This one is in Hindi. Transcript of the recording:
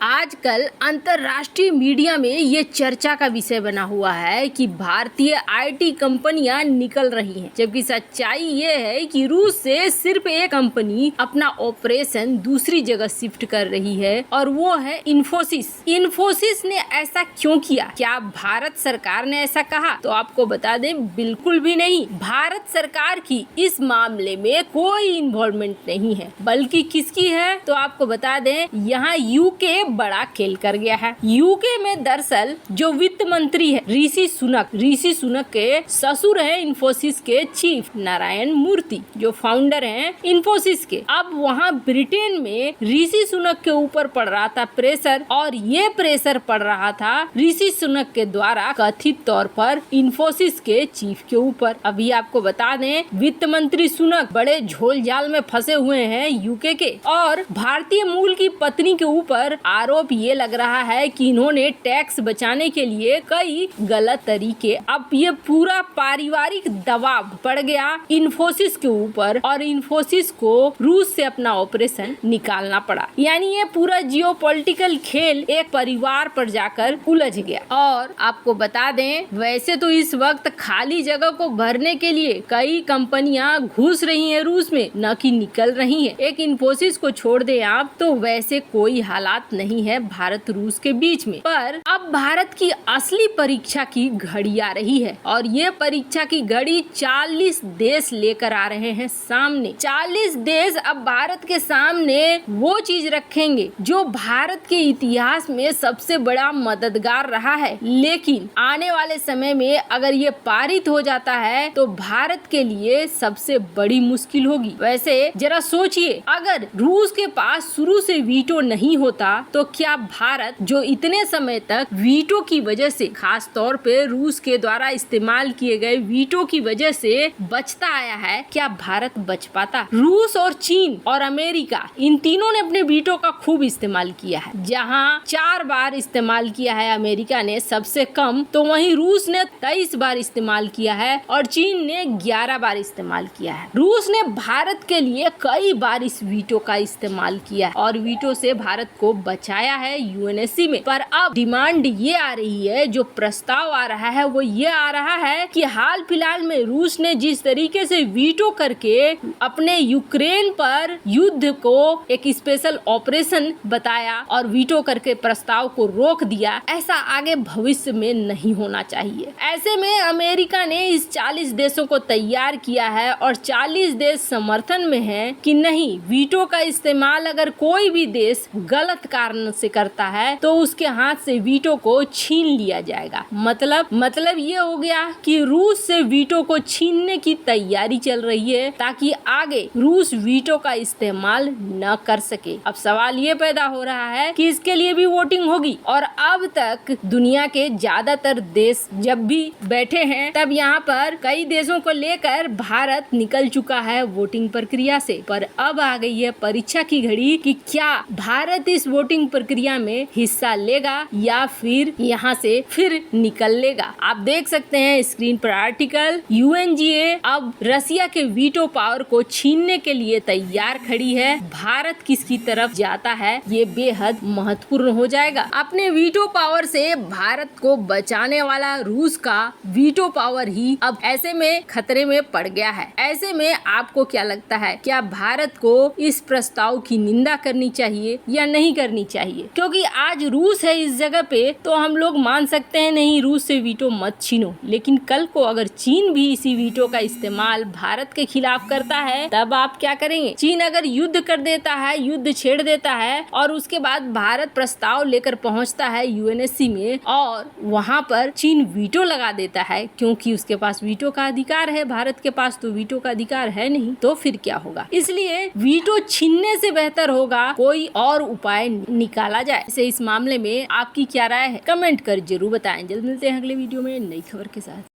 आजकल अंतर्राष्ट्रीय मीडिया में ये चर्चा का विषय बना हुआ है कि भारतीय आईटी कंपनियां निकल रही हैं, जबकि सच्चाई ये है कि रूस से सिर्फ एक कंपनी अपना ऑपरेशन दूसरी जगह शिफ्ट कर रही है और वो है इन्फोसिस। इन्फोसिस ने ऐसा क्यों किया? क्या भारत सरकार ने ऐसा कहा? तो आपको बता दें, बिल्कुल भी नहीं। भारत सरकार की इस मामले में कोई इन्वॉल्वमेंट नहीं है, बल्कि किसकी है? तो आपको बता दें, यहाँ यूके बड़ा खेल कर गया है। यूके में दरअसल जो वित्त मंत्री है ऋषि सुनक के ससुर हैं इन्फोसिस के चीफ नारायण मूर्ति, जो फाउंडर हैं इन्फोसिस के। अब वहाँ ब्रिटेन में ऋषि सुनक के ऊपर पड़ रहा था प्रेशर, और ये प्रेशर पड़ रहा था ऋषि सुनक के द्वारा कथित तौर पर इन्फोसिस के चीफ के ऊपर। अभी आपको बता दें, वित्त मंत्री सुनक बड़े झोल जाल में फंसे हुए हैं यूके के, और भारतीय मूल की पत्नी के ऊपर आरोप ये लग रहा है कि इन्होंने टैक्स बचाने के लिए कई गलत तरीके। अब ये पूरा पारिवारिक दबाव पड़ गया इन्फोसिस के ऊपर, और इन्फोसिस को रूस से अपना ऑपरेशन निकालना पड़ा। यानी ये पूरा जियोपॉलिटिकल खेल एक परिवार पर जाकर उलझ गया। और आपको बता दें, वैसे तो इस वक्त खाली जगह को भरने के लिए कई कंपनियां घुस रही हैं रूस में, न कि निकल रही हैं। एक इन्फोसिस को छोड़ दें आप, तो वैसे कोई हालात नहीं है भारत रूस के बीच में। पर अब भारत की असली परीक्षा की घड़ी आ रही है, और ये परीक्षा की घड़ी 40 देश लेकर आ रहे हैं सामने। 40 देश अब भारत के सामने वो चीज रखेंगे जो भारत के इतिहास में सबसे बड़ा मददगार रहा है। लेकिन आने वाले समय में अगर ये पारित हो जाता है तो भारत के लिए सबसे बड़ी मुश्किल होगी। वैसे जरा सोचिए, अगर रूस के पास शुरू से वीटो नहीं होता तो क्या भारत, जो इतने समय तक वीटो की वजह से, खास तौर पे रूस के द्वारा इस्तेमाल किए गए वीटो की वजह से बचता आया है, क्या भारत बच पाता? रूस और चीन और अमेरिका, इन तीनों ने अपने वीटो का खूब इस्तेमाल किया है। जहां 4 बार इस्तेमाल किया है अमेरिका ने सबसे कम, तो वहीं रूस ने 23 बार इस्तेमाल किया है और चीन ने 11 बार इस्तेमाल किया है। रूस ने भारत के लिए कई बार इस वीटो का इस्तेमाल किया है और वीटो से भारत को बचाया है यूएनएससी में। पर अब डिमांड ये आ रही है, जो प्रस्ताव आ रहा है वो ये आ रहा है कि हाल फिलहाल में रूस ने जिस तरीके से वीटो करके अपने यूक्रेन पर युद्ध को एक स्पेशल ऑपरेशन बताया और वीटो करके प्रस्ताव को रोक दिया, ऐसा आगे भविष्य में नहीं होना चाहिए। ऐसे में अमेरिका ने इस 40 देशों को तैयार किया है और 40 देश समर्थन में है कि नहीं, वीटो का इस्तेमाल अगर कोई भी देश गलत कारण से करता है तो उसके हाथ से वीटो को छीन लिया जाएगा। मतलब ये हो गया कि रूस से वीटो को छीनने की तैयारी चल रही है, ताकि आगे रूस वीटो का इस्तेमाल न कर सके। अब सवाल ये पैदा हो रहा है कि इसके लिए भी वोटिंग होगी, और अब तक दुनिया के ज्यादातर देश जब भी बैठे हैं, तब यहाँ पर कई देशों को लेकर भारत निकल चुका है वोटिंग प्रक्रिया से। पर अब आ गई है परीक्षा की घड़ी कि क्या भारत इस वोटिंग प्रक्रिया में हिस्सा लेगा या फिर यहाँ से फिर निकल लेगा। आप देख सकते हैं स्क्रीन पर आर्टिकल, यूएनजीए अब रसिया के वीटो पावर को छीनने के लिए तैयार खड़ी है। भारत किसकी तरफ जाता है, ये बेहद महत्वपूर्ण हो जाएगा। अपने वीटो पावर से भारत को बचाने वाला रूस का वीटो पावर ही अब ऐसे में खतरे में पड़ गया है। ऐसे में आपको क्या लगता है, क्या भारत को इस प्रस्ताव की निंदा करनी चाहिए या नहीं करनी चाहिए? क्योंकि आज रूस है इस जगह पे, तो हम लोग मान सकते हैं नहीं, रूस से वीटो मत छीनो। लेकिन कल को अगर चीन भी इसी वीटो का इस्तेमाल भारत के खिलाफ करता है, तब आप क्या करेंगे? चीन अगर युद्ध कर देता है, युद्ध छेड़ देता है, और उसके बाद भारत प्रस्ताव लेकर पहुंचता है यूएनएससी में, और वहां पर चीन वीटो लगा देता है, क्योंकि उसके पास वीटो का अधिकार है, भारत के पास तो वीटो का अधिकार है नहीं, तो फिर क्या होगा? इसलिए वीटो छीनने से बेहतर होगा कोई और उपाय निकाला जाए। इस मामले में आपकी क्या राय है? कमेंट कर जरूर बताएं। जल्द मिलते हैं अगले वीडियो में नई खबर के साथ।